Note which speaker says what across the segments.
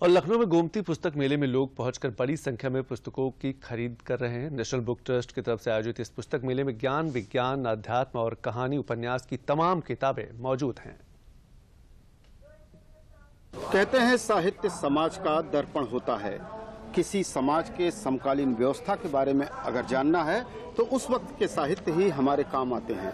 Speaker 1: और लखनऊ में गोमती पुस्तक मेले में लोग पहुंचकर बड़ी संख्या में पुस्तकों की खरीद कर रहे हैं। नेशनल बुक ट्रस्ट की तरफ से आयोजित इस पुस्तक मेले में ज्ञान, विज्ञान, अध्यात्म और कहानी, उपन्यास की तमाम किताबें मौजूद हैं।
Speaker 2: कहते हैं साहित्य समाज का दर्पण होता है। किसी समाज के समकालीन व्यवस्था के बारे में अगर जानना है तो उस वक्त के साहित्य ही हमारे काम आते हैं।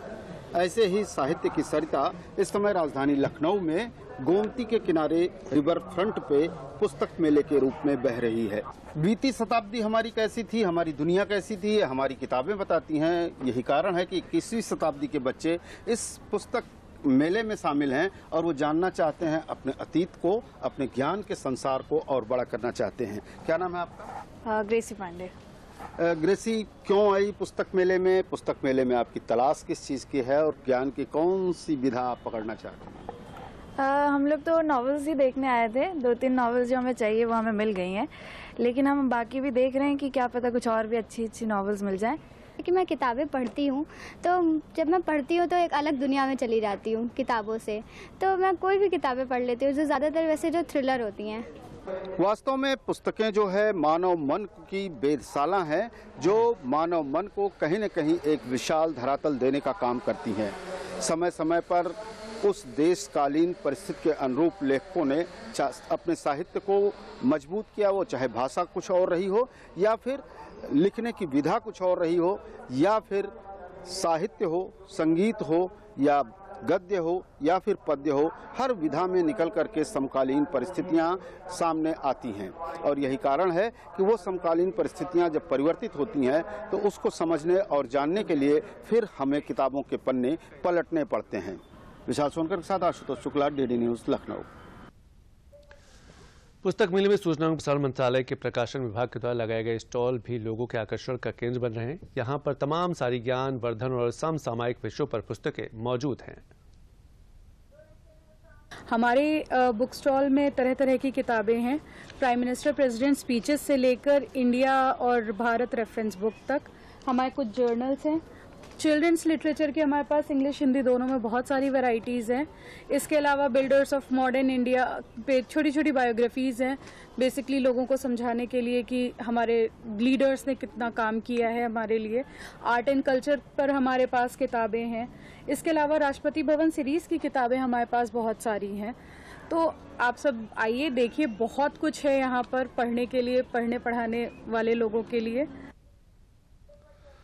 Speaker 2: ऐसे ही साहित्य की सरिता इस समय राजधानी लखनऊ में गोमती के किनारे रिवर फ्रंट पे पुस्तक मेले के रूप में बह रही है। बीती शताब्दी हमारी कैसी थी, हमारी दुनिया कैसी थी, हमारी किताबें बताती हैं। यही कारण है कि 21वीं शताब्दी के बच्चे इस पुस्तक मेले में शामिल हैं और वो जानना चाहते हैं अपने अतीत को, अपने ज्ञान के संसार को और बड़ा करना चाहते हैं। क्या नाम है आपका?
Speaker 3: ग्रेसी पांडे।
Speaker 2: ग्रेसी, क्यों आई पुस्तक मेले में? पुस्तक मेले में आपकी तलाश किस चीज़ की है और ज्ञान की कौन सी विधा आप पकड़ना चाहते हैं?
Speaker 3: हम लोग तो नॉवेल्स ही देखने आए थे। 2-3 नॉवेल्स जो हमें चाहिए वो हमें मिल गई हैं, लेकिन हम बाकी भी देख रहे हैं कि क्या पता कुछ और भी अच्छी नॉवेल्स मिल जाएं।
Speaker 4: कि मैं किताबें पढ़ती हूँ, तो जब मैं पढ़ती हूँ तो एक अलग दुनिया में चली जाती हूँ किताबों से। तो मैं कोई भी किताबें पढ़ लेती हूँ, जो ज़्यादातर वैसे जो थ्रिलर होती हैं।
Speaker 2: वास्तव में पुस्तकें जो है मानव मन की वेधशाला हैं, जो मानव मन को कहीं न कहीं एक विशाल धरातल देने का काम करती हैं। समय समय पर उस देशकालीन परिस्थिति के अनुरूप लेखकों ने अपने साहित्य को मजबूत किया, वो चाहे भाषा कुछ और रही हो या फिर लिखने की विधा कुछ और रही हो या फिर साहित्य हो, संगीत हो या गद्य हो या फिर पद्य हो, हर विधा में निकल करके समकालीन परिस्थितियां सामने आती हैं। और यही कारण है कि वो समकालीन परिस्थितियां जब परिवर्तित होती हैं तो उसको समझने और जानने के लिए फिर हमें किताबों के पन्ने पलटने पड़ते हैं। विशाल सोनकर के साथ आशुतोष शुक्ला, डीडी न्यूज़, लखनऊ।
Speaker 1: पुस्तक मेले में सूचना एवं प्रसारण मंत्रालय के प्रकाशन विभाग के द्वारा लगाए गए स्टॉल भी लोगों के आकर्षण का केंद्र बन रहे हैं। यहाँ पर तमाम सारी ज्ञान, वर्धन और समसामयिक विषयों पर पुस्तकें मौजूद हैं।
Speaker 5: हमारे बुक स्टॉल में तरह तरह की किताबें हैं। प्राइम मिनिस्टर प्रेसिडेंट स्पीचेस से लेकर इंडिया और भारत रेफरेंस बुक तक। हमारे कुछ जर्नल्स हैं। चिल्ड्रंस लिटरेचर के हमारे पास इंग्लिश हिंदी दोनों में बहुत सारी वैरायटीज़ हैं। इसके अलावा बिल्डर्स ऑफ मॉडर्न इंडिया पे छोटी छोटी बायोग्राफीज़ हैं, बेसिकली लोगों को समझाने के लिए कि हमारे लीडर्स ने कितना काम किया है हमारे लिए। आर्ट एंड कल्चर पर हमारे पास किताबें हैं। इसके अलावा राष्ट्रपति भवन सीरीज़ की किताबें हमारे पास बहुत सारी हैं। तो आप सब आइए, देखिए, बहुत कुछ है यहाँ पर पढ़ने के लिए, पढ़ने पढ़ाने वाले लोगों के लिए।